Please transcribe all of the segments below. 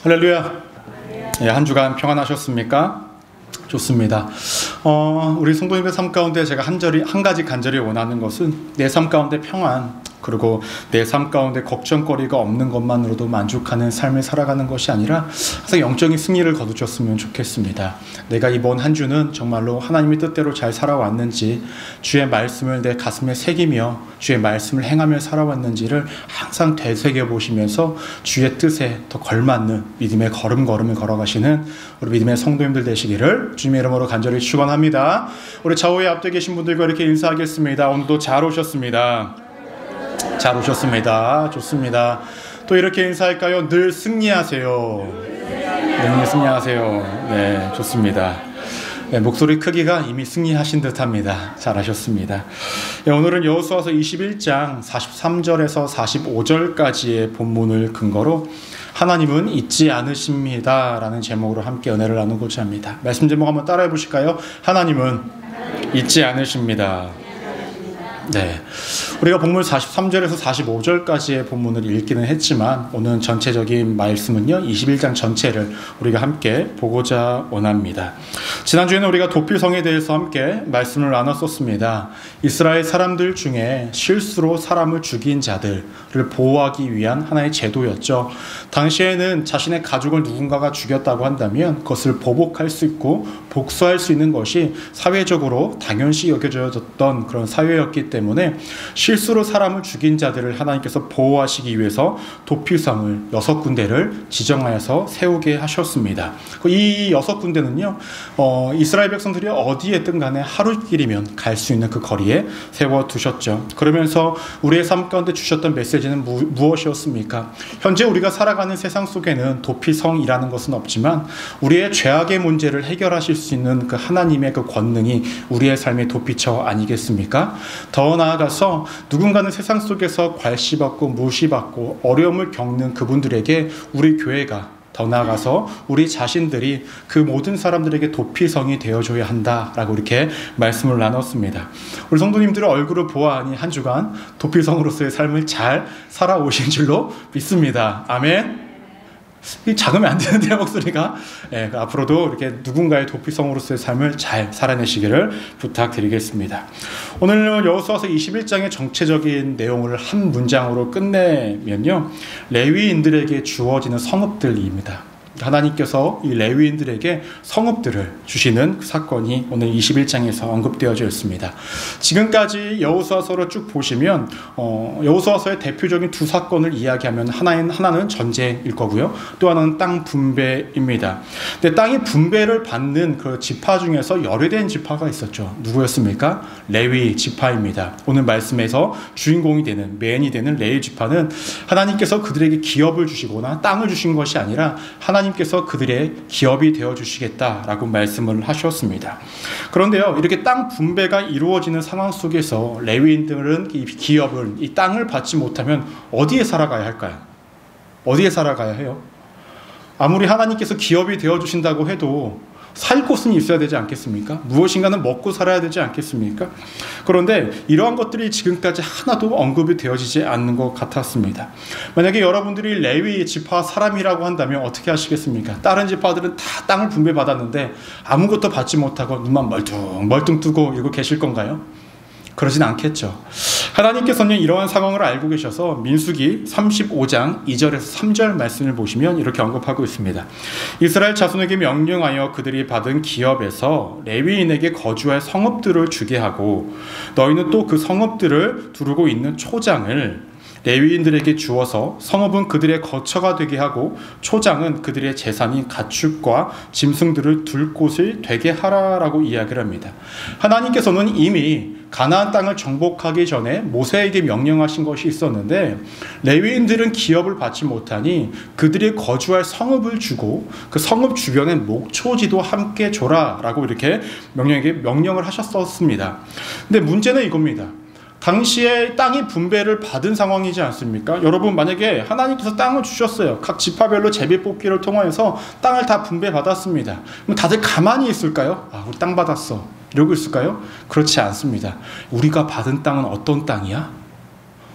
할렐루야. 예, 한 주간 평안하셨습니까? 좋습니다. 우리 성도님의 삶 가운데 제가 한 가지 간절히 원하는 것은 내 삶 가운데 평안, 그리고 내 삶 가운데 걱정거리가 없는 것만으로도 만족하는 삶을 살아가는 것이 아니라 항상 영적인 승리를 거두셨으면 좋겠습니다. 내가 이번 한 주는 정말로 하나님의 뜻대로 잘 살아왔는지, 주의 말씀을 내 가슴에 새기며 주의 말씀을 행하며 살아왔는지를 항상 되새겨보시면서 주의 뜻에 더 걸맞는 믿음의 걸음걸음을 걸어가시는 우리 믿음의 성도님들 되시기를 주님의 이름으로 간절히 축원합니다. 우리 좌우에 앞에 계신 분들과 이렇게 인사하겠습니다. 오늘도 잘 오셨습니다. 잘 오셨습니다. 좋습니다. 또 이렇게 인사할까요? 늘 승리하세요. 늘 승리하세요. 네, 좋습니다. 네, 목소리 크기가 이미 승리하신 듯합니다. 잘하셨습니다. 네, 오늘은 여호수아서 21장 43절에서 45절까지의 본문을 근거로 하나님은 잊지 않으십니다 라는 제목으로 함께 은혜를 나누고자 합니다. 말씀 제목 한번 따라해 보실까요? 하나님은 잊지 않으십니다. 네, 우리가 본문 43절에서 45절까지의 본문을 읽기는 했지만 오늘 전체적인 말씀은요 21장 전체를 우리가 함께 보고자 원합니다. 지난주에는 우리가 도피성에 대해서 함께 말씀을 나눴었습니다. 이스라엘 사람들 중에 실수로 사람을 죽인 자들을 보호하기 위한 하나의 제도였죠. 당시에는 자신의 가족을 누군가가 죽였다고 한다면 그것을 보복할 수 있고 복수할 수 있는 것이 사회적으로 당연시 여겨졌던 그런 사회였기 때문에 실수로 사람을 죽인 자들을 하나님께서 보호하시기 위해서 도피성을 6군데를 지정하여서 세우게 하셨습니다. 이 6군데는요 이스라엘 백성들이 어디에든 간에 하루길이면 갈 수 있는 그 거리에 세워두셨죠. 그러면서 우리의 삶 가운데 주셨던 메시지는 무엇이었습니까? 현재 우리가 살아가는 세상 속에는 도피성이라는 것은 없지만 우리의 죄악의 문제를 해결하실 수 있는 그 하나님의 그 권능이 우리의 삶의 도피처 아니겠습니까? 더 나아가서 누군가는 세상 속에서 괄시받고 무시받고 어려움을 겪는 그분들에게 우리 교회가 더 나아가서 우리 자신들이 그 모든 사람들에게 도피성이 되어줘야 한다라고 이렇게 말씀을 나눴습니다. 우리 성도님들의 얼굴을 보아하니 한 주간 도피성으로서의 삶을 잘 살아오신 줄로 믿습니다. 아멘. 작으면 안 되는데요, 목소리가. 네, 앞으로도 이렇게 누군가의 도피성으로서의 삶을 잘 살아내시기를 부탁드리겠습니다. 오늘 여호수아서 21장의 정체적인 내용을 한 문장으로 끝내면요, 레위인들에게 주어지는 성읍들입니다. 하나님께서 이 레위인들에게 성읍들을 주시는 그 사건이 오늘 21장에서 언급되어져 있습니다. 지금까지 여호수아서를 쭉 보시면 여호수아서의 대표적인 두 사건을 이야기하면 하나는 전쟁일 거고요, 또 하나는 땅 분배입니다. 근데 땅이 분배를 받는 그 지파 중에서 열외된 지파가 있었죠. 누구였습니까? 레위 지파입니다. 오늘 말씀에서 주인공이 되는, 메인이 되는 레위 지파는 하나님께서 그들에게 기업을 주시거나 땅을 주신 것이 아니라 하나님께서 그들의 기업이 되어주시겠다라고 말씀을 하셨습니다. 그런데요, 이렇게 땅 분배가 이루어지는 상황 속에서 레위인들은 이 기업을, 이 땅을 받지 못하면 어디에 살아가야 할까요? 어디에 살아가야 해요? 아무리 하나님께서 기업이 되어주신다고 해도 살 곳은 있어야 되지 않겠습니까? 무엇인가는 먹고 살아야 되지 않겠습니까? 그런데 이러한 것들이 지금까지 하나도 언급이 되어지지 않는 것 같았습니다. 만약에 여러분들이 레위 지파 사람이라고 한다면 어떻게 하시겠습니까? 다른 지파들은 다 땅을 분배받았는데 아무것도 받지 못하고 눈만 멀뚱 뜨고 이러고 계실 건가요? 그러진 않겠죠. 하나님께서는 이러한 상황을 알고 계셔서 민수기 35장 2절에서 3절 말씀을 보시면 이렇게 언급하고 있습니다. 이스라엘 자손에게 명령하여 그들이 받은 기업에서 레위인에게 거주할 성읍들을 주게 하고 너희는 또 그 성읍들을 두르고 있는 초장을 레위인들에게 주어서 성읍은 그들의 거처가 되게 하고 초장은 그들의 재산인 가축과 짐승들을 둘 곳을 되게 하라라고 이야기를 합니다. 하나님께서는 이미 가나안 땅을 정복하기 전에 모세에게 명령하신 것이 있었는데 레위인들은 기업을 받지 못하니 그들이 거주할 성읍을 주고 그 성읍 주변에 목초지도 함께 줘라라고 이렇게 명령을 하셨었습니다. 근데 문제는 이겁니다. 당시에 땅이 분배를 받은 상황이지 않습니까? 여러분, 만약에 하나님께서 땅을 주셨어요. 각 지파별로 제비뽑기를 통하여서 땅을 다 분배받았습니다. 그럼 다들 가만히 있을까요? 아, 우리 땅 받았어, 이러고 있을까요? 그렇지 않습니다. 우리가 받은 땅은 어떤 땅이야?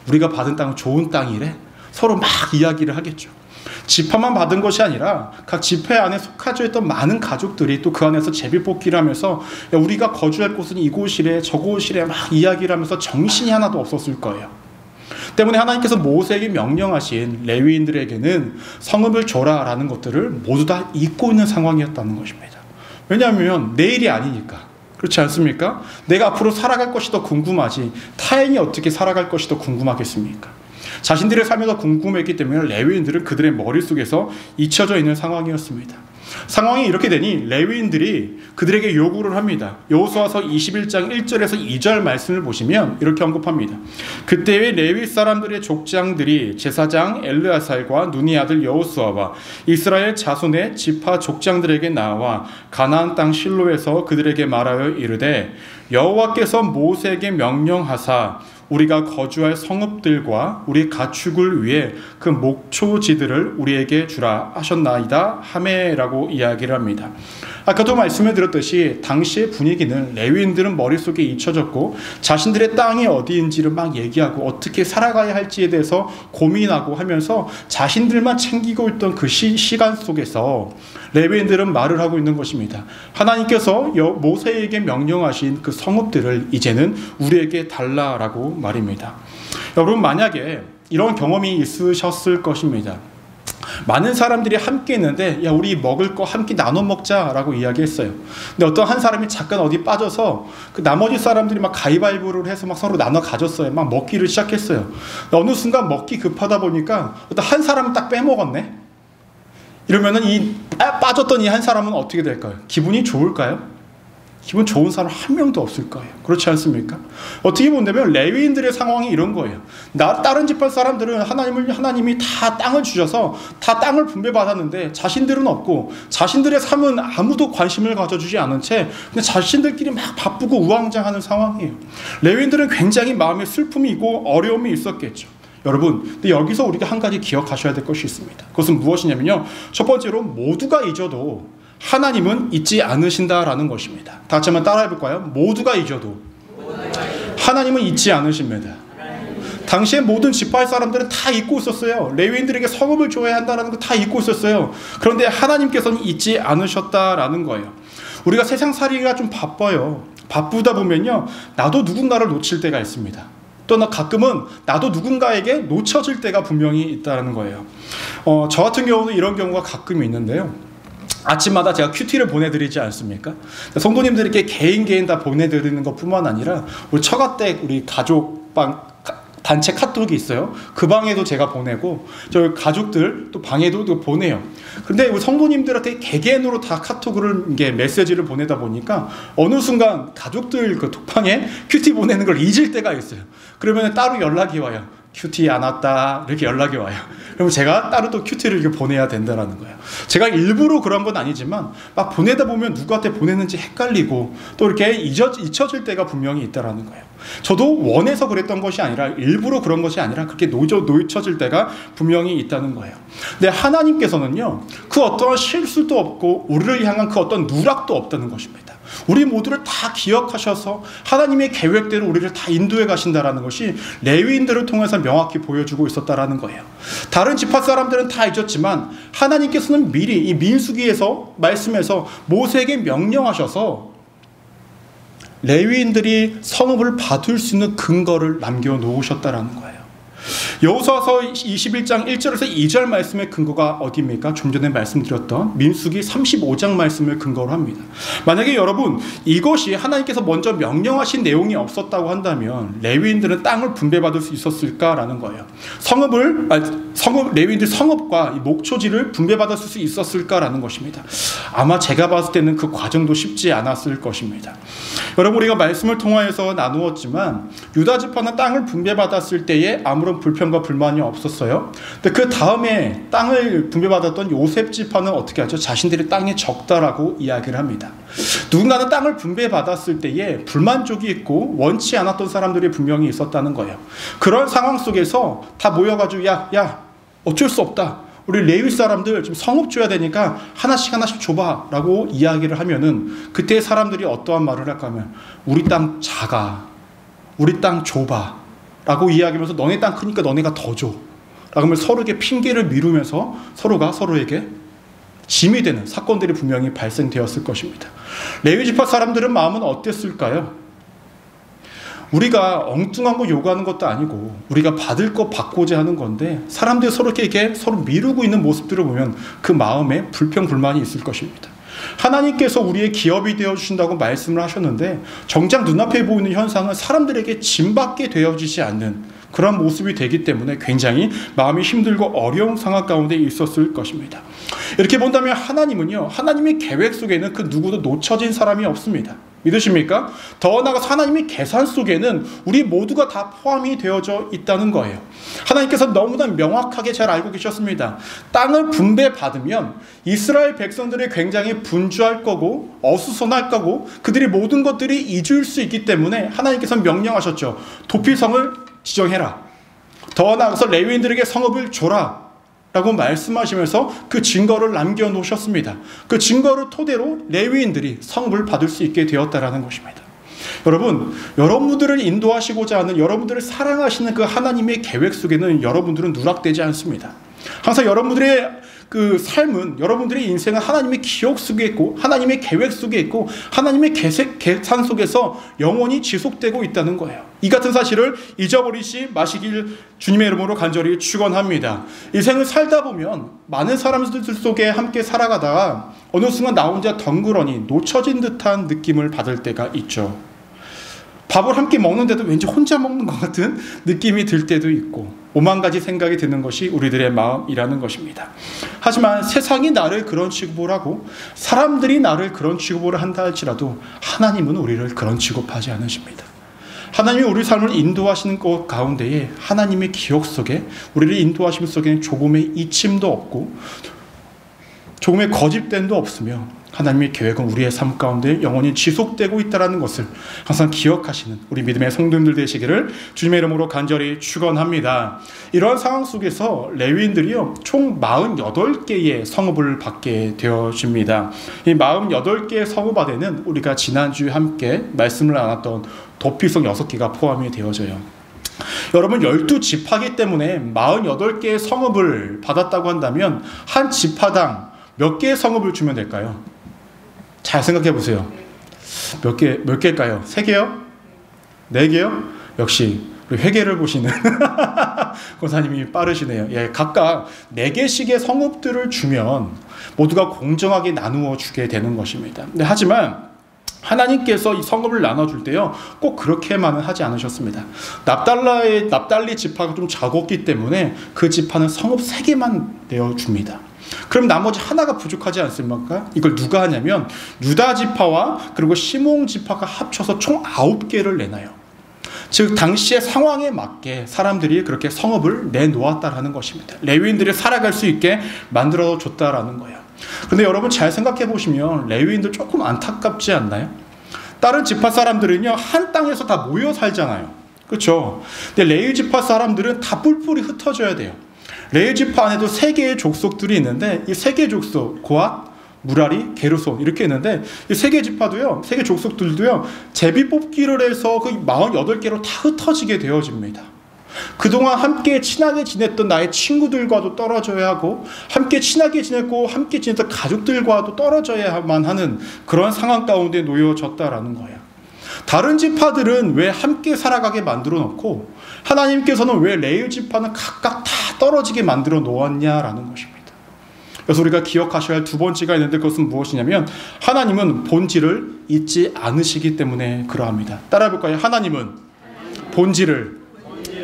우리가 받은 땅은 좋은 땅이래? 서로 막 이야기를 하겠죠. 지파만 받은 것이 아니라 각 지파 안에 속하져 있던 많은 가족들이 또 그 안에서 제비뽑기를 하면서 야, 우리가 거주할 곳은 이곳이래 저곳이래 막 이야기를 하면서 정신이 하나도 없었을 거예요. 때문에 하나님께서 모세에게 명령하신 레위인들에게는 성읍을 줘라라는 것들을 모두 다 잊고 있는 상황이었다는 것입니다. 왜냐하면 내일이 아니니까. 그렇지 않습니까? 내가 앞으로 살아갈 것이 더 궁금하지 타인이 어떻게 살아갈 것이 더 궁금하겠습니까? 자신들의 삶이 더 궁금했기 때문에 레위인들은 그들의 머릿속에서 잊혀져 있는 상황이었습니다. 상황이 이렇게 되니 레위인들이 그들에게 요구를 합니다. 여호수아서 21장 1절에서 2절 말씀을 보시면 이렇게 언급합니다. 그때의 레위 사람들의 족장들이 제사장 엘르아살과 눈의 아들 여호수아와 이스라엘 자손의 지파 족장들에게 나와 가나안 땅 실로에서 그들에게 말하여 이르되 여호와께서 모세에게 명령하사 우리가 거주할 성읍들과 우리 가축을 위해 그 목초지들을 우리에게 주라 하셨나이다 하매라고 이야기를 합니다. 아까도 말씀을 드렸듯이 당시의 분위기는 레위인들은 머릿속에 잊혀졌고 자신들의 땅이 어디인지를 막 얘기하고 어떻게 살아가야 할지에 대해서 고민하고 하면서 자신들만 챙기고 있던 그 시간 속에서 레위인들은 말을 하고 있는 것입니다. 하나님께서 모세에게 명령하신 그 성읍들을 이제는 우리에게 달라라고 말입니다. 여러분 만약에 이런 경험이 있으셨을 것입니다. 많은 사람들이 함께 있는데 야 우리 먹을 거 함께 나눠 먹자라고 이야기했어요. 근데 어떤 한 사람이 잠깐 어디 빠져서 그 나머지 사람들이 막 가위바위보를 해서 막 서로 나눠 가졌어요. 막 먹기를 시작했어요. 어느 순간 먹기 급하다 보니까 어떤 한 사람은 딱 빼먹었네. 이러면은 이 빠졌던 이 한 사람은 어떻게 될까요? 기분이 좋을까요? 기분 좋은 사람 한 명도 없을 거예요. 그렇지 않습니까? 어떻게 본다면 레위인들의 상황이 이런 거예요. 다른 집안 사람들은 하나님이 다 땅을 주셔서 다 땅을 분배받았는데 자신들은 없고 자신들의 삶은 아무도 관심을 가져주지 않은 채 그냥 자신들끼리 막 바쁘고 우왕좌왕하는 상황이에요. 레위인들은 굉장히 마음에 슬픔이 있고 어려움이 있었겠죠. 여러분, 근데 여기서 우리가 한 가지 기억하셔야 될 것이 있습니다. 그것은 무엇이냐면요. 첫 번째로 모두가 잊어도 하나님은 잊지 않으신다라는 것입니다. 다 같이 한번 따라해 볼까요? 모두가 잊어도 하나님은 잊지 않으십니다. 당시에 모든 지파의 사람들은 다 잊고 있었어요. 레위인들에게 성읍을 줘야 한다는 거 다 잊고 있었어요. 그런데 하나님께서는 잊지 않으셨다라는 거예요. 우리가 세상 살이가 좀 바빠요. 바쁘다 보면요, 나도 누군가를 놓칠 때가 있습니다. 또 가끔은 나도 누군가에게 놓쳐질 때가 분명히 있다는 거예요. 저 같은 경우는 이런 경우가 가끔 있는데요. 아침마다 제가 큐티를 보내드리지 않습니까? 성도님들에게 개인 다 보내드리는 것뿐만 아니라 우리 처가댁 우리 가족방 단체 카톡이 있어요. 그 방에도 제가 보내고 저희 가족들 또 방에도 보내요. 근데 우리 성도님들한테 개개인으로 다 카톡을 이게 메시지를 보내다 보니까 어느 순간 가족들 그 톡방에 큐티 보내는 걸 잊을 때가 있어요. 그러면 따로 연락이 와요. 큐티 안 왔다 이렇게 연락이 와요. 그러면 제가 따로 또 큐티를 이렇게 보내야 된다는 거예요. 제가 일부러 그런 건 아니지만 막 보내다 보면 누구한테 보냈는지 헷갈리고 또 이렇게 잊혀질 때가 분명히 있다는 거예요. 저도 원해서 그랬던 것이 아니라 일부러 그런 것이 아니라 그렇게 놓쳐질 때가 분명히 있다는 거예요. 근데 하나님께서는요, 그 어떤 실수도 없고 우리를 향한 그 어떤 누락도 없다는 것입니다. 우리 모두를 다 기억하셔서 하나님의 계획대로 우리를 다 인도해 가신다라는 것이 레위인들을 통해서 명확히 보여주고 있었다라는 거예요. 다른 지파 사람들은 다 잊었지만 하나님께서는 미리 이 민수기에서 말씀에서 모세에게 명령하셔서 레위인들이 성읍을 받을 수 있는 근거를 남겨놓으셨다라는 거예요. 여호수아서 21장 1절에서 2절 말씀의 근거가 어디입니까? 좀 전에 말씀드렸던 민수기 35장 말씀을 근거로 합니다. 만약에 여러분 이것이 하나님께서 먼저 명령하신 내용이 없었다고 한다면 레위인들은 땅을 분배받을 수 있었을까라는 거예요. 레위인들 성읍과 이 목초지를 분배받을 수 있었을까라는 것입니다. 아마 제가 봤을 때는 그 과정도 쉽지 않았을 것입니다. 여러분 우리가 말씀을 통하여서 나누었지만 유다 지파는 땅을 분배받았을 때에 아무런 불평과 불만이 없었어요. 근데 그 다음에 땅을 분배받았던 요셉 지파는 어떻게 하죠? 자신들의 땅이 적다라고 이야기를 합니다. 누군가는 땅을 분배받았을 때에 불만족이 있고 원치 않았던 사람들이 분명히 있었다는 거예요. 그런 상황 속에서 다 모여가지고 야 어쩔 수 없다. 우리 레위 사람들 지금 성읍 줘야 되니까 하나씩 줘봐 라고 이야기를 하면은 그때 사람들이 어떠한 말을 할까 하면 우리 땅 작아, 우리 땅 좁아 라고 이야기하면서 너네 땅 크니까 너네가 더 줘 그러면 서로에게 핑계를 미루면서 서로가 서로에게 짐이 되는 사건들이 분명히 발생되었을 것입니다. 레위 지파 사람들은 마음은 어땠을까요? 우리가 엉뚱한 거 요구하는 것도 아니고 우리가 받을 거 받고자 하는 건데 사람들이 서로에게 서로 미루고 있는 모습들을 보면 그 마음에 불평불만이 있을 것입니다. 하나님께서 우리의 기업이 되어주신다고 말씀을 하셨는데 정작 눈앞에 보이는 현상은 사람들에게 짐받게 되어지지 않는 그런 모습이 되기 때문에 굉장히 마음이 힘들고 어려운 상황 가운데 있었을 것입니다. 이렇게 본다면 하나님은요, 하나님의 계획 속에는 그 누구도 놓쳐진 사람이 없습니다. 믿으십니까? 더 나아가서 하나님의 계산 속에는 우리 모두가 다 포함이 되어져 있다는 거예요. 하나님께서 너무나 명확하게 잘 알고 계셨습니다. 땅을 분배받으면 이스라엘 백성들이 굉장히 분주할 거고 어수선할 거고 그들이 모든 것들이 잊을 수 있기 때문에 하나님께서 명령하셨죠. 도피성을 지정해라. 더 나아가서 레위인들에게 성읍을 줘라 라고 말씀하시면서 그 증거를 남겨놓으셨습니다. 그 증거를 토대로 레위인들이 성읍을 받을 수 있게 되었다라는 것입니다. 여러분, 여러분들을 인도하시고자 하는, 여러분들을 사랑하시는 그 하나님의 계획 속에는 여러분들은 누락되지 않습니다. 항상 여러분들의 그 삶은, 여러분들의 인생은 하나님의 기억 속에 있고 하나님의 계획 속에 있고 하나님의 계산 속에서 영원히 지속되고 있다는 거예요. 이 같은 사실을 잊어버리지 마시길 주님의 이름으로 간절히 축원합니다. 인생을 살다 보면 많은 사람들 속에 함께 살아가다가 어느 순간 나 혼자 덩그러니 놓쳐진 듯한 느낌을 받을 때가 있죠. 밥을 함께 먹는데도 왠지 혼자 먹는 것 같은 느낌이 들 때도 있고 오만 가지 생각이 드는 것이 우리들의 마음이라는 것입니다. 하지만 세상이 나를 그런 취급을 하고 사람들이 나를 그런 취급을 한다 할지라도 하나님은 우리를 그런 취급하지 않으십니다. 하나님이 우리 삶을 인도하시는 것 가운데에 하나님의 기억 속에 우리를 인도하심 속에는 조금의 이침도 없고 조금의 거짓됨도 없으며 하나님의 계획은 우리의 삶 가운데 영원히 지속되고 있다는 것을 항상 기억하시는 우리 믿음의 성도님들 되시기를 주님의 이름으로 간절히 축원합니다. 이러한 상황 속에서 레위인들이요 총 48개의 성읍을 받게 되어집니다. 이 48개의 성읍 안에는 우리가 지난주에 함께 말씀을 나눴던 도피성 6개가 포함이 되어져요. 여러분 12지파이기 때문에 48개의 성읍을 받았다고 한다면 한 지파당 몇 개의 성읍을 주면 될까요? 잘 생각해 보세요. 몇 개일까요? 3개요? 4개요? 역시 우리 회계를 보시는 권사님이 빠르시네요. 예, 각각 4개씩의 성읍들을 주면 모두가 공정하게 나누어 주게 되는 것입니다. 하지만 하나님께서 이 성읍을 나눠줄 때요 꼭 그렇게만은 하지 않으셨습니다. 납달리 지파가 좀 적었기 때문에 그 지파는 성읍 3개만 내어줍니다. 그럼 나머지 하나가 부족하지 않습니까? 이걸 누가 하냐면 유다 지파와 그리고 시므온 지파가 합쳐서 총 9개를 내놔요. 즉 당시의 상황에 맞게 사람들이 그렇게 성읍을 내놓았다라는 것입니다. 레위인들이 살아갈 수 있게 만들어 줬다라는 거예요. 그런데 여러분 잘 생각해 보시면 레위인들 조금 안타깝지 않나요? 다른 지파 사람들은요 한 땅에서 다 모여 살잖아요. 그렇죠? 근데 레위 지파 사람들은 다 뿔뿔이 흩어져야 돼요. 레위 지파 안에도 3개의 족속들이 있는데 이 3개의 족속, 고앗, 무라리, 게르손 이렇게 있는데 이 3개 지파도요, 3개 족속들도요 제비 뽑기를 해서 그 48개로 다 흩어지게 되어집니다. 그동안 함께 친하게 지냈던 나의 친구들과도 떨어져야 하고 함께 친하게 지냈고 함께 지냈던 가족들과도 떨어져야만 하는 그런 상황 가운데 놓여졌다라는 거예요. 다른 지파들은 왜 함께 살아가게 만들어 놓고 하나님께서는 왜 레위 지파는 각각 다 떨어지게 만들어 놓았냐라는 것입니다. 그래서 우리가 기억하셔야 할 두 번째가 있는데 그것은 무엇이냐면 하나님은 본질을 잊지 않으시기 때문에 그러합니다. 따라해 볼까요? 하나님은 본질을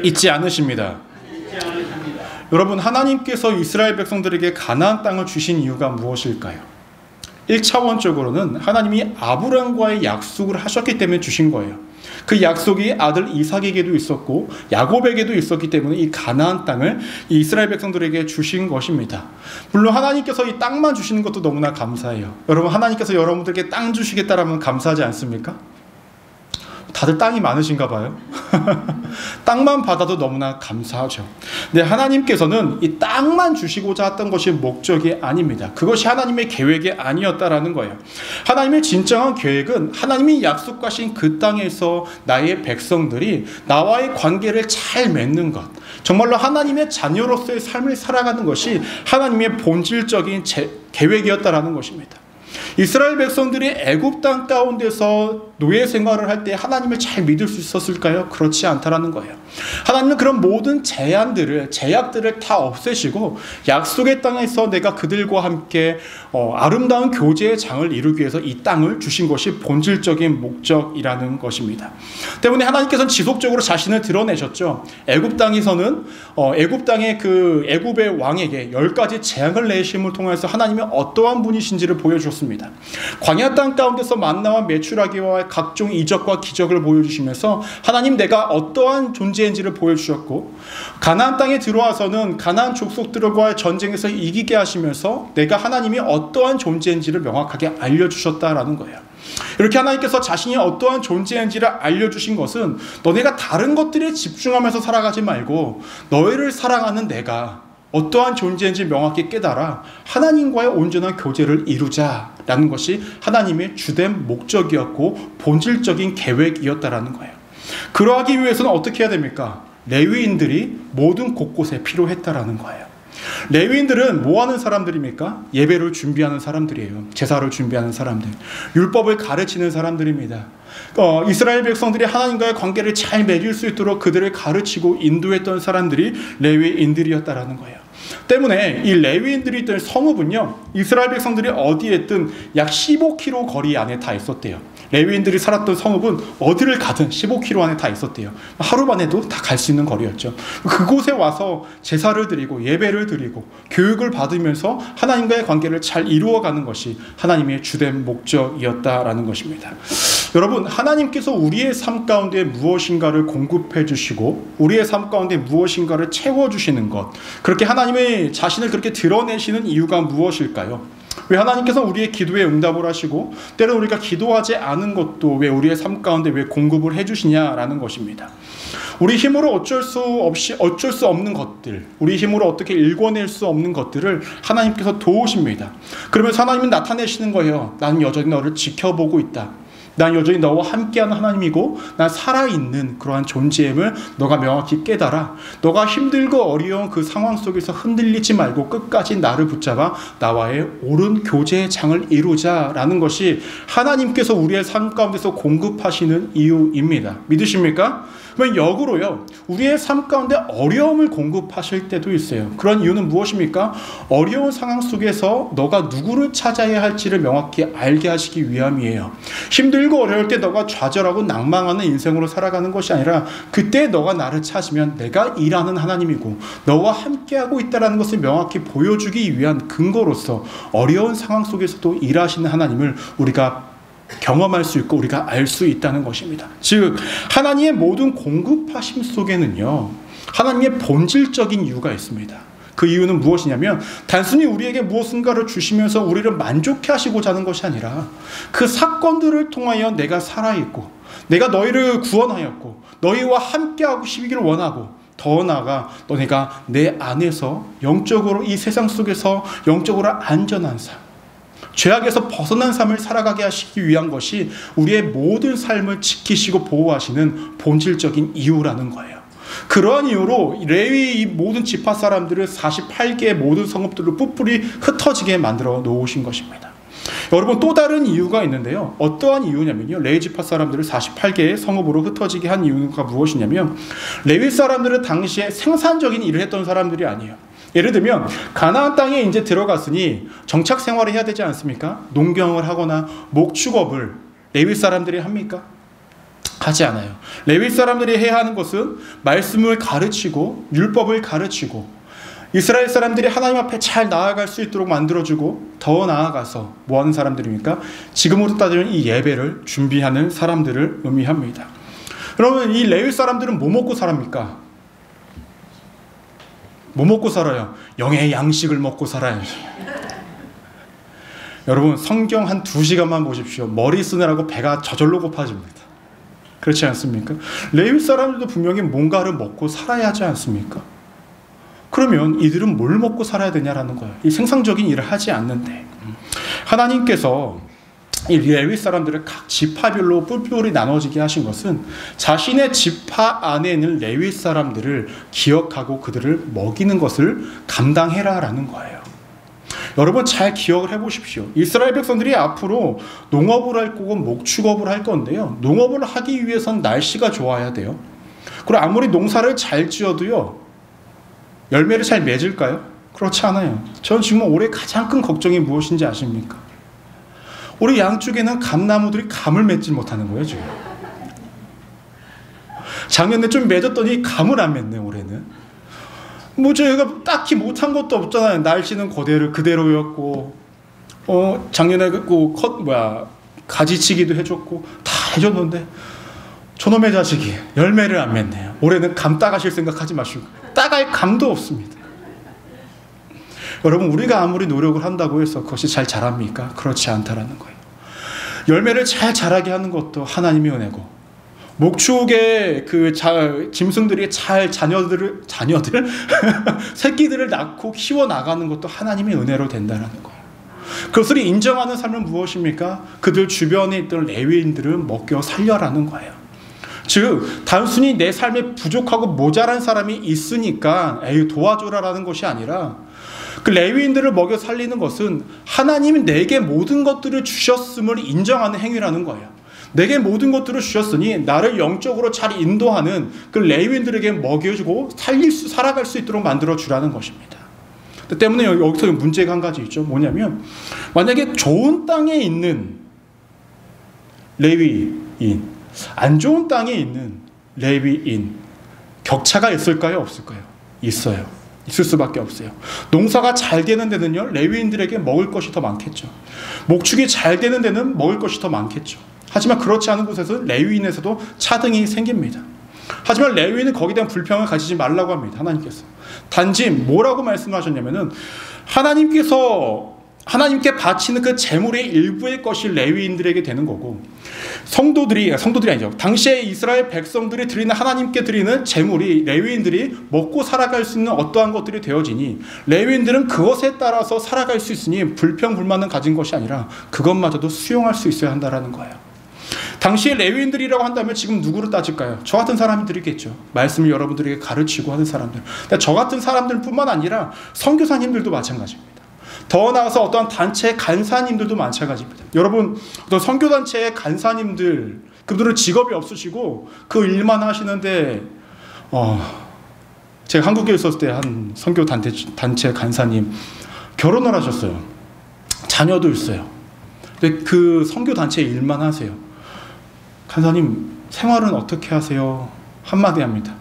잊지 않으십니다. 여러분 하나님께서 이스라엘 백성들에게 가나안 땅을 주신 이유가 무엇일까요? 1차원적으로는 하나님이 아브람과의 약속을 하셨기 때문에 주신 거예요. 그 약속이 아들 이삭에게도 있었고 야곱에게도 있었기 때문에 이 가나안 땅을 이 이스라엘 백성들에게 주신 것입니다. 물론 하나님께서 이 땅만 주시는 것도 너무나 감사해요. 여러분 하나님께서 여러분들에게 땅 주시겠다라면 감사하지 않습니까? 다들 땅이 많으신가 봐요. 땅만 받아도 너무나 감사하죠. 근데 하나님께서는 이 땅만 주시고자 했던 것이 목적이 아닙니다. 그것이 하나님의 계획이 아니었다라는 거예요. 하나님의 진정한 계획은 하나님이 약속하신 그 땅에서 나의 백성들이 나와의 관계를 잘 맺는 것, 정말로 하나님의 자녀로서의 삶을 살아가는 것이 하나님의 본질적인 계획이었다라는 것입니다. 이스라엘 백성들이 애굽 땅 가운데서 노예 생활을 할 때 하나님을 잘 믿을 수 있었을까요? 그렇지 않다라는 거예요. 하나님은 그런 모든 제약들을 다 없애시고 약속의 땅에서 내가 그들과 함께 아름다운 교제의 장을 이루기 위해서 이 땅을 주신 것이 본질적인 목적이라는 것입니다. 때문에 하나님께서는 지속적으로 자신을 드러내셨죠. 애굽 땅에서는 애굽 땅의 그 애굽의 왕에게 10가지 재앙을 내심을 통해서 하나님이 어떠한 분이신지를 보여주셨습니다. 광야 땅 가운데서 만나와 메추라기와 각종 이적과 기적을 보여주시면서 하나님 내가 어떠한 존재인지를 보여주셨고, 가나안 땅에 들어와서는 가나안 족속들과의 전쟁에서 이기게 하시면서 내가 하나님이 어떠한 존재인지를 명확하게 알려주셨다라는 거예요. 이렇게 하나님께서 자신이 어떠한 존재인지를 알려주신 것은 너네가 다른 것들에 집중하면서 살아가지 말고 너희를 사랑하는 내가 어떠한 존재인지 명확히 깨달아 하나님과의 온전한 교제를 이루자라는 것이 하나님의 주된 목적이었고 본질적인 계획이었다라는 거예요. 그러하기 위해서는 어떻게 해야 됩니까? 레위인들이 모든 곳곳에 필요했다라는 거예요. 레위인들은 뭐 하는 사람들입니까? 예배를 준비하는 사람들이에요. 제사를 준비하는 사람들, 율법을 가르치는 사람들입니다. 이스라엘 백성들이 하나님과의 관계를 잘 맺을 수 있도록 그들을 가르치고 인도했던 사람들이 레위인들이었다라는 거예요. 때문에 이 레위인들이 있던 성읍은요, 이스라엘 백성들이 어디에 있든 약 15km 거리 안에 다 있었대요. 레위인들이 살았던 성읍은 어디를 가든 15km 안에 다 있었대요. 하루 만에도 다 갈 수 있는 거리였죠. 그곳에 와서 제사를 드리고 예배를 드리고 교육을 받으면서 하나님과의 관계를 잘 이루어가는 것이 하나님의 주된 목적이었다라는 것입니다. 여러분, 하나님께서 우리의 삶 가운데 무엇인가를 공급해 주시고 우리의 삶 가운데 무엇인가를 채워주시는 것, 그렇게 하나님의 자신을 그렇게 드러내시는 이유가 무엇일까요? 왜 하나님께서 우리의 기도에 응답을 하시고 때로 우리가 기도하지 않은 것도 왜 우리의 삶 가운데 왜 공급을 해주시냐라는 것입니다. 우리 힘으로 어쩔 수 없는 것들, 우리 힘으로 어떻게 일궈낼 수 없는 것들을 하나님께서 도우십니다. 그러면서 하나님은 나타내시는 거예요. 나는 여전히 너를 지켜보고 있다. 난 여전히 너와 함께하는 하나님이고 난 살아있는 그러한 존재임을 너가 명확히 깨달아. 너가 힘들고 어려운 그 상황 속에서 흔들리지 말고 끝까지 나를 붙잡아 나와의 옳은 교제의 장을 이루자라는 것이 하나님께서 우리의 삶 가운데서 공급하시는 이유입니다. 믿으십니까? 그러면 역으로요, 우리의 삶 가운데 어려움을 공급하실 때도 있어요. 그런 이유는 무엇입니까? 어려운 상황 속에서 너가 누구를 찾아야 할지를 명확히 알게 하시기 위함이에요. 힘들고 어려울 때 너가 좌절하고 낭망하는 인생으로 살아가는 것이 아니라 그때 너가 나를 찾으면 내가 일하는 하나님이고 너와 함께하고 있다는 것을 명확히 보여주기 위한 근거로서 어려운 상황 속에서도 일하시는 하나님을 우리가 경험할 수 있고 우리가 알 수 있다는 것입니다. 즉 하나님의 모든 공급하심 속에는요, 하나님의 본질적인 이유가 있습니다. 그 이유는 무엇이냐면 단순히 우리에게 무엇인가를 주시면서 우리를 만족해 하시고자 하는 것이 아니라 그 사건들을 통하여 내가 살아있고 내가 너희를 구원하였고 너희와 함께하고 싶기를 원하고 더 나아가 너네가 내 안에서 영적으로 이 세상 속에서 영적으로 안전한 삶, 죄악에서 벗어난 삶을 살아가게 하시기 위한 것이 우리의 모든 삶을 지키시고 보호하시는 본질적인 이유라는 거예요. 그러한 이유로 레위 이 모든 지파 사람들을 48개의 모든 성읍들을 뿔뿔이 흩어지게 만들어 놓으신 것입니다. 여러분, 또 다른 이유가 있는데요. 어떠한 이유냐면요, 레위 지파 사람들을 48개의 성읍으로 흩어지게 한 이유가 무엇이냐면 레위 사람들은 당시에 생산적인 일을 했던 사람들이 아니에요. 예를 들면 가나안 땅에 이제 들어갔으니 정착 생활을 해야 되지 않습니까? 농경을 하거나 목축업을 레위 사람들이 합니까? 하지 않아요. 레위 사람들이 해야 하는 것은 말씀을 가르치고 율법을 가르치고 이스라엘 사람들이 하나님 앞에 잘 나아갈 수 있도록 만들어주고 더 나아가서 뭐 하는 사람들입니까? 지금으로 따지면 이 예배를 준비하는 사람들을 의미합니다. 그러면 이 레위 사람들은 뭐 먹고 살합니까? 뭐 먹고 살아요? 영의 양식을 먹고 살아야죠. 여러분, 성경 한 2시간만 보십시오. 머리 쓰느라고 배가 저절로 고파집니다. 그렇지 않습니까? 레위 사람들도 분명히 뭔가를 먹고 살아야 하지 않습니까? 그러면 이들은 뭘 먹고 살아야 되냐라는 거예요. 이 생산적인 일을 하지 않는데 하나님께서 이 레위 사람들을 각 지파별로 뿔뿔이 나눠지게 하신 것은 자신의 지파 안에 있는 레위 사람들을 기억하고 그들을 먹이는 것을 감당해라라는 거예요. 여러분 잘 기억을 해보십시오. 이스라엘 백성들이 앞으로 농업을 할 거고 목축업을 할 건데요. 농업을 하기 위해선 날씨가 좋아야 돼요. 그리고 아무리 농사를 잘 지어도요. 열매를 잘 맺을까요? 그렇지 않아요. 저는 지금 올해 가장 큰 걱정이 무엇인지 아십니까? 올해 양쪽에는 감나무들이 감을 맺지 못하는 거예요, 지금. 작년에 좀 맺었더니 감을 안 맺네, 올해는. 뭐 저희가 딱히 못한 것도 없잖아요. 날씨는 그대로였고, 작년에 가지치기도 해줬고 다 해줬는데 저놈의 자식이 열매를 안 맺네요. 올해는 감 따가실 생각하지 마시고 따갈 감도 없습니다. 여러분 우리가 아무리 노력을 한다고 해서 그것이 잘 자랍니까? 그렇지 않다라는 거예요. 열매를 잘 자라게 하는 것도 하나님의 은혜고 목축의 짐승들이 잘 자녀들 새끼들을 낳고 키워 나가는 것도 하나님의 은혜로 된다는 거예요. 그것을 인정하는 삶은 무엇입니까? 그들 주변에 있던 레위인들을 먹여 살려라는 거예요. 즉 단순히 내 삶에 부족하고 모자란 사람이 있으니까 에이 도와줘라라는 것이 아니라 그 레위인들을 먹여 살리는 것은 하나님이 내게 모든 것들을 주셨음을 인정하는 행위라는 거예요. 내게 모든 것들을 주셨으니 나를 영적으로 잘 인도하는 그 레위인들에게 먹여주고 살아갈 수 있도록 만들어주라는 것입니다. 때문에 여기서 문제가 한 가지 있죠. 뭐냐면 만약에 좋은 땅에 있는 레위인, 안 좋은 땅에 있는 레위인 격차가 있을까요? 없을까요? 있어요. 있을 수밖에 없어요. 농사가 잘 되는 데는요 레위인들에게 먹을 것이 더 많겠죠. 목축이 잘 되는 데는 먹을 것이 더 많겠죠. 하지만 그렇지 않은 곳에서 레위인에서도 차등이 생깁니다. 하지만 레위인은 거기에 대한 불평을 가지지 말라고 합니다. 하나님께서 단지 뭐라고 말씀하셨냐면은 하나님께 바치는 그 제물의 일부의 것이 레위인들에게 되는 거고 성도들이 아니죠. 당시에 이스라엘 백성들이 드리는 하나님께 드리는 제물이 레위인들이 먹고 살아갈 수 있는 어떠한 것들이 되어지니 레위인들은 그것에 따라서 살아갈 수 있으니 불평불만은 가진 것이 아니라 그것마저도 수용할 수 있어야 한다는 거예요. 당시에 레위인들이라고 한다면 지금 누구를 따질까요? 저 같은 사람들이겠죠. 말씀을 여러분들에게 가르치고 하는 사람들. 저 같은 사람들뿐만 아니라 선교사님들도 마찬가지입니다. 더 나아가서 어떠한 단체 간사님들도 마찬가지입니다. 여러분 어떤 선교단체의 간사님들 그분들은 직업이 없으시고 그 일만 하시는데 제가 한국에 있었을 때 한 선교단체 간사님 결혼을 하셨어요. 자녀도 있어요. 근데 그 선교단체 일만 하세요. 간사님 생활은 어떻게 하세요? 한마디 합니다.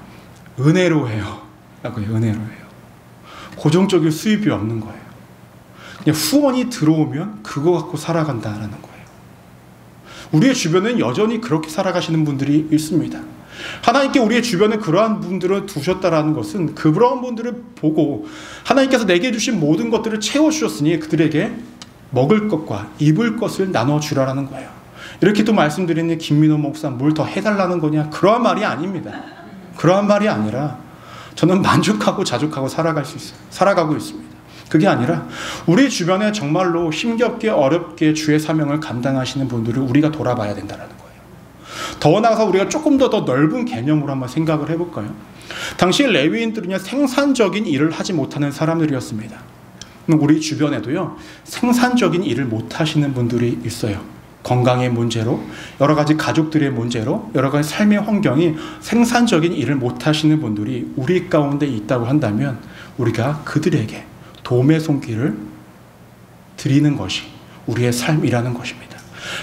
은혜로 해요. 은혜로 해요. 고정적인 수입이 없는 거예요. 그냥 후원이 들어오면 그거 갖고 살아간다라는 거예요. 우리의 주변에는 여전히 그렇게 살아가시는 분들이 있습니다. 하나님께 우리의 주변에 그러한 분들을 두셨다라는 것은 그러한 분들을 보고 하나님께서 내게 주신 모든 것들을 채워주셨으니 그들에게 먹을 것과 입을 것을 나눠주라는 거예요. 이렇게 또 말씀드리는 김민호 목사 뭘 더 해달라는 거냐? 그러한 말이 아닙니다. 그러한 말이 아니라 저는 만족하고 자족하고 살아가고 있습니다. 그게 아니라 우리 주변에 정말로 힘겹게 어렵게 주의 사명을 감당하시는 분들을 우리가 돌아봐야 된다는 거예요. 더 나아가서 우리가 조금 더 넓은 개념으로 한번 생각을 해볼까요? 당시 레위인들은요 생산적인 일을 하지 못하는 사람들이었습니다. 우리 주변에도요 생산적인 일을 못하시는 분들이 있어요. 건강의 문제로 여러 가지 가족들의 문제로 여러 가지 삶의 환경이 생산적인 일을 못하시는 분들이 우리 가운데 있다고 한다면 우리가 그들에게 도움의 손길을 드리는 것이 우리의 삶이라는 것입니다.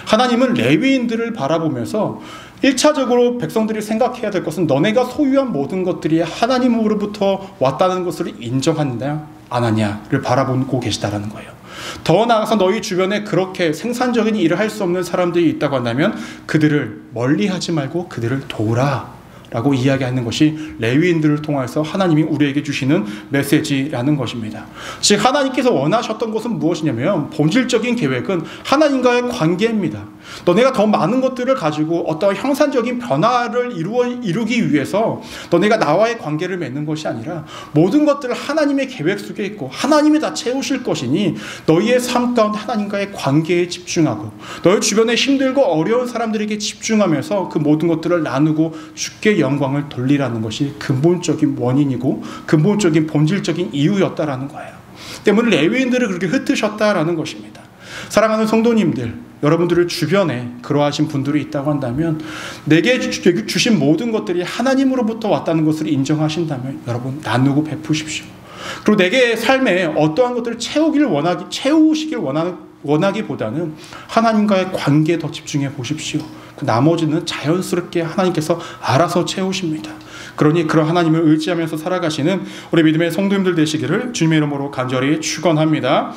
하나님은 레위인들을 바라보면서 1차적으로 백성들이 생각해야 될 것은 너네가 소유한 모든 것들이 하나님으로부터 왔다는 것을 인정하느냐 안 하냐를 바라보고 계시다라는 거예요. 더 나아가서 너희 주변에 그렇게 생산적인 일을 할 수 없는 사람들이 있다고 한다면 그들을 멀리하지 말고 그들을 도우라 라고 이야기하는 것이 레위인들을 통해서 하나님이 우리에게 주시는 메시지라는 것입니다. 즉 하나님께서 원하셨던 것은 무엇이냐면 본질적인 계획은 하나님과의 관계입니다. 너네가 더 많은 것들을 가지고 어떤 형산적인 변화를 이루기 위해서 너네가 나와의 관계를 맺는 것이 아니라 모든 것들을 하나님의 계획 속에 있고 하나님이 다 채우실 것이니 너희의 삶 가운데 하나님과의 관계에 집중하고 너희 주변에 힘들고 어려운 사람들에게 집중하면서 그 모든 것들을 나누고 주께 영광을 돌리라는 것이 근본적인 원인이고 근본적인 본질적인 이유였다라는 거예요. 때문에 레위인들을 그렇게 흩으셨다라는 것입니다. 사랑하는 성도님들, 여러분들의 주변에 그러하신 분들이 있다고 한다면 내게 주신 모든 것들이 하나님으로부터 왔다는 것을 인정하신다면 여러분 나누고 베푸십시오. 그리고 내게 삶에 어떠한 것들을 채우시길 원하기보다는 하나님과의 관계에 더 집중해 보십시오. 그 나머지는 자연스럽게 하나님께서 알아서 채우십니다. 그러니 그런 하나님을 의지하면서 살아가시는 우리 믿음의 성도님들 되시기를 주님의 이름으로 간절히 축원합니다.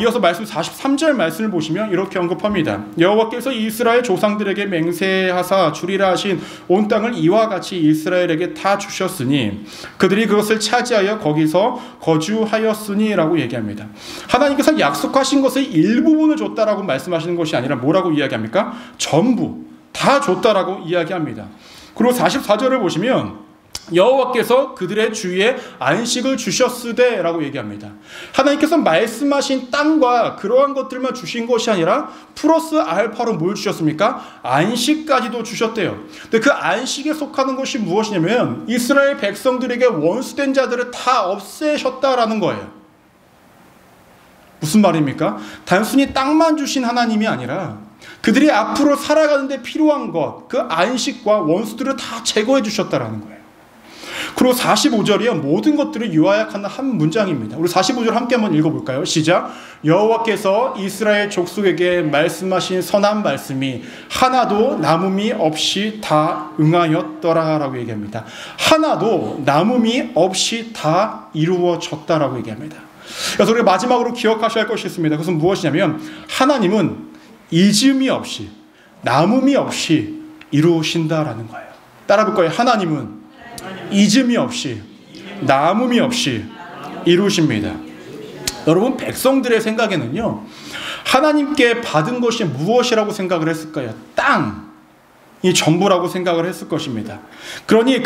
이어서 말씀 43절 말씀을 보시면 이렇게 언급합니다. 여호와께서 이스라엘 조상들에게 맹세하사 주리라 하신 온 땅을 이와 같이 이스라엘에게 다 주셨으니 그들이 그것을 차지하여 거기서 거주하였으니 라고 얘기합니다. 하나님께서 약속하신 것의 일부분을 줬다라고 말씀하시는 것이 아니라 뭐라고 이야기합니까? 전부 다 줬다라고 이야기합니다. 그리고 44절을 보시면 여호와께서 그들의 주위에 안식을 주셨으되 라고 얘기합니다. 하나님께서 말씀하신 땅과 그러한 것들만 주신 것이 아니라 플러스 알파로 뭘 주셨습니까? 안식까지도 주셨대요. 근데 그 안식에 속하는 것이 무엇이냐면 이스라엘 백성들에게 원수된 자들을 다 없애셨다라는 거예요. 무슨 말입니까? 단순히 땅만 주신 하나님이 아니라 그들이 앞으로 살아가는 데 필요한 것, 그 안식과 원수들을 다 제거해 주셨다라는 거예요. 그리고 45절이요. 모든 것들을 요약하는 한 문장입니다. 우리 45절 함께 한번 읽어볼까요? 시작. 여호와께서 이스라엘 족속에게 말씀하신 선한 말씀이 하나도 남음이 없이 다 응하였더라 라고 얘기합니다. 하나도 남음이 없이 다 이루어졌다라고 얘기합니다. 그래서 우리가 마지막으로 기억하셔야 할 것이 있습니다. 그것은 무엇이냐면 하나님은 잊음이 없이 남음이 없이 이루신다라는 거예요. 따라 볼 거예요. 하나님은 잊음이 없이 남음이 없이 이루십니다. 여러분 백성들의 생각에는요 하나님께 받은 것이 무엇이라고 생각을 했을까요? 땅이 전부라고 생각을 했을 것입니다. 그러니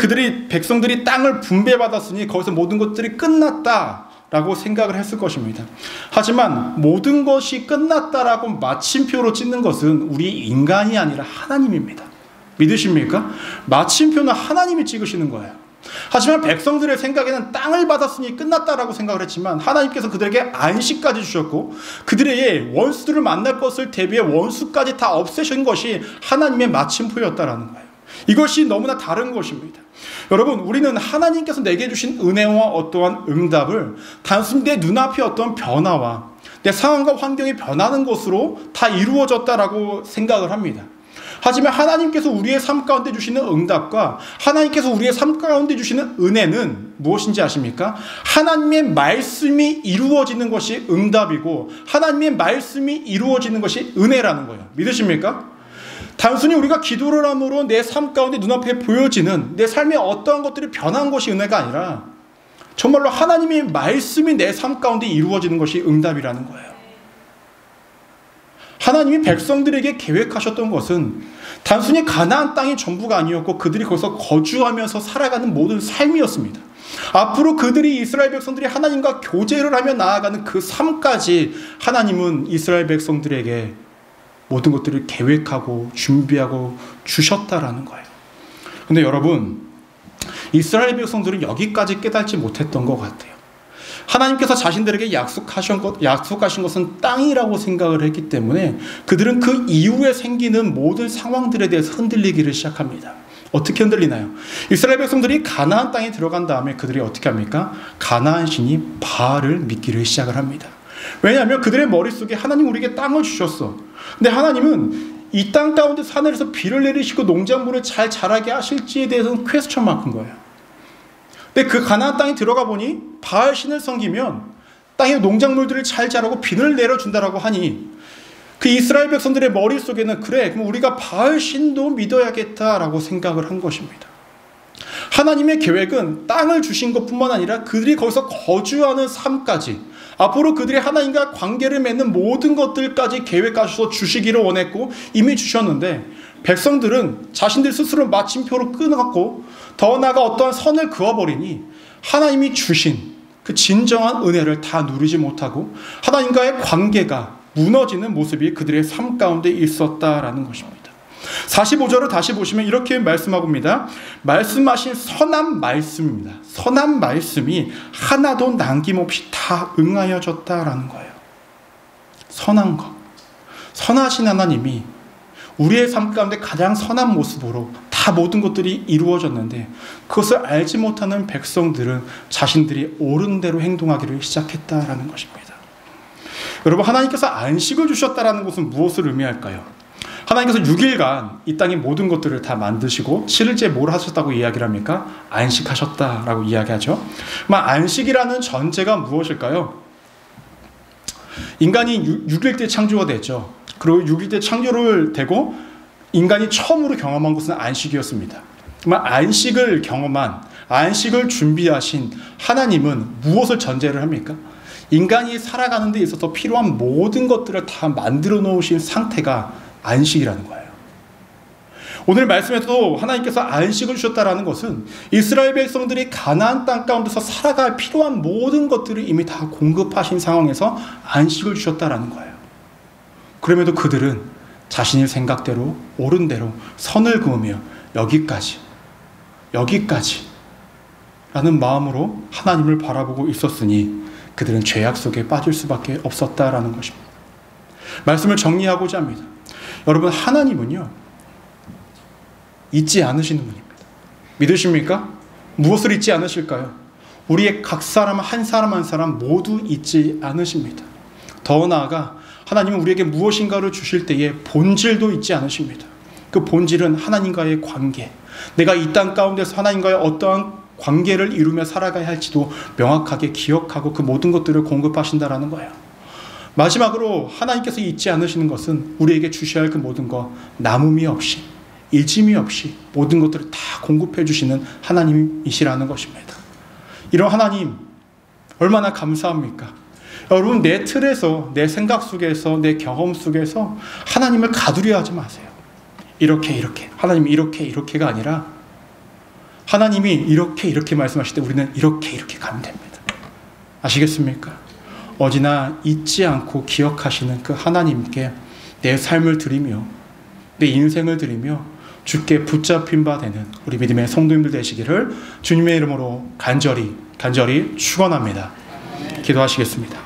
백성들이 땅을 분배받았으니 거기서 모든 것들이 끝났다라고 생각을 했을 것입니다. 하지만 모든 것이 끝났다라고 마침표로 찍는 것은 우리 인간이 아니라 하나님입니다. 믿으십니까? 마침표는 하나님이 찍으시는 거예요. 하지만 백성들의 생각에는 땅을 받았으니 끝났다라고 생각을 했지만 하나님께서 그들에게 안식까지 주셨고 그들의 원수들을 만날 것을 대비해 원수까지 다 없애신 것이 하나님의 마침표였다라는 거예요. 이것이 너무나 다른 것입니다. 여러분 우리는 하나님께서 내게 주신 은혜와 어떠한 응답을 단순히 내 눈앞의 어떤 변화와 내 상황과 환경이 변하는 것으로 다 이루어졌다라고 생각을 합니다. 하지만 하나님께서 우리의 삶 가운데 주시는 응답과 하나님께서 우리의 삶 가운데 주시는 은혜는 무엇인지 아십니까? 하나님의 말씀이 이루어지는 것이 응답이고 하나님의 말씀이 이루어지는 것이 은혜라는 거예요. 믿으십니까? 단순히 우리가 기도를 함으로 내 삶 가운데 눈앞에 보여지는 내 삶의 어떠한 것들이 변한 것이 은혜가 아니라 정말로 하나님의 말씀이 내 삶 가운데 이루어지는 것이 응답이라는 거예요. 하나님이 백성들에게 계획하셨던 것은 단순히 가나안 땅이 전부가 아니었고 그들이 거기서 거주하면서 살아가는 모든 삶이었습니다. 앞으로 그들이 이스라엘 백성들이 하나님과 교제를 하며 나아가는 그 삶까지 하나님은 이스라엘 백성들에게 모든 것들을 계획하고 준비하고 주셨다라는 거예요. 근데 여러분 이스라엘 백성들은 여기까지 깨닫지 못했던 것 같아요. 하나님께서 자신들에게 약속하신 것은 땅이라고 생각을 했기 때문에 그들은 그 이후에 생기는 모든 상황들에 대해서 흔들리기를 시작합니다. 어떻게 흔들리나요? 이스라엘 백성들이 가나안 땅에 들어간 다음에 그들이 어떻게 합니까? 가나안 신이 바알을 믿기를 시작을 합니다. 왜냐하면 그들의 머릿속에 하나님 우리에게 땅을 주셨어. 근데 하나님은 이 땅 가운데 하늘에서 비를 내리시고 농작물을 잘 자라게 하실지에 대해서는 퀘스천 마크인 거예요. 근데 그 가나안 땅에 들어가 보니 바알 신을 섬기면 땅에 농작물들을 잘 자라고 비를 내려준다라고 하니 그 이스라엘 백성들의 머릿속에는 그래 그럼 우리가 바알 신도 믿어야겠다라고 생각을 한 것입니다. 하나님의 계획은 땅을 주신 것뿐만 아니라 그들이 거기서 거주하는 삶까지, 앞으로 그들이 하나님과 관계를 맺는 모든 것들까지 계획하셔서 주시기를 원했고 이미 주셨는데, 백성들은 자신들 스스로 마침표로 끊어갖고 더 나아가 어떠한 선을 그어버리니 하나님이 주신 그 진정한 은혜를 다 누리지 못하고 하나님과의 관계가 무너지는 모습이 그들의 삶 가운데 있었다라는 것입니다. 45절을 다시 보시면 이렇게 말씀하고 있습니다. 말씀하신 선한 말씀입니다. 선한 말씀이 하나도 남김없이 다 응하여졌다라는 거예요. 선한 것. 선하신 하나님이 우리의 삶 가운데 가장 선한 모습으로 다 모든 것들이 이루어졌는데, 그것을 알지 못하는 백성들은 자신들이 옳은 대로 행동하기를 시작했다라는 것입니다. 여러분, 하나님께서 안식을 주셨다라는 것은 무엇을 의미할까요? 하나님께서 6일간 이 땅의 모든 것들을 다 만드시고 7일째 뭘 하셨다고 이야기를 합니까? 안식하셨다라고 이야기하죠. 안식이라는 전제가 무엇일까요? 인간이 6일 때 창조가 됐죠. 그리고 6일 때 창조를 되고 인간이 처음으로 경험한 것은 안식이었습니다. 안식을 경험한, 안식을 준비하신 하나님은 무엇을 전제를 합니까? 인간이 살아가는 데 있어서 필요한 모든 것들을 다 만들어 놓으신 상태가 안식이라는 거예요. 오늘 말씀에서도 하나님께서 안식을 주셨다라는 것은 이스라엘 백성들이 가나안 땅 가운데서 살아갈 필요한 모든 것들을 이미 다 공급하신 상황에서 안식을 주셨다라는 거예요. 그럼에도 그들은 자신의 생각대로, 옳은 대로 선을 그으며 여기까지 라는 마음으로 하나님을 바라보고 있었으니 그들은 죄악 속에 빠질 수밖에 없었다라는 것입니다. 말씀을 정리하고자 합니다. 여러분, 하나님은요, 잊지 않으시는 분입니다. 믿으십니까? 무엇을 잊지 않으실까요? 우리의 각 사람 한 사람 한 사람 모두 잊지 않으십니다. 더 나아가 하나님은 우리에게 무엇인가를 주실 때에 본질도 잊지 않으십니다. 그 본질은 하나님과의 관계, 내가 이 땅 가운데서 하나님과의 어떠한 관계를 이루며 살아가야 할지도 명확하게 기억하고 그 모든 것들을 공급하신다라는 거예요. 마지막으로 하나님께서 잊지 않으시는 것은 우리에게 주셔야 할 그 모든 것, 남음이 없이, 잊음이 없이 모든 것들을 다 공급해 주시는 하나님이시라는 것입니다. 이런 하나님 얼마나 감사합니까? 여러분, 내 틀에서, 내 생각 속에서, 내 경험 속에서 하나님을 가두려 하지 마세요. 이렇게 하나님이 이렇게가 아니라 하나님이 이렇게 말씀하실 때 우리는 이렇게 가면 됩니다. 아시겠습니까? 어디나 잊지 않고 기억하시는 그 하나님께 내 삶을 드리며 내 인생을 드리며 주께 붙잡힌 바 되는 우리 믿음의 성도님들 되시기를 주님의 이름으로 간절히 축원합니다. 기도하시겠습니다.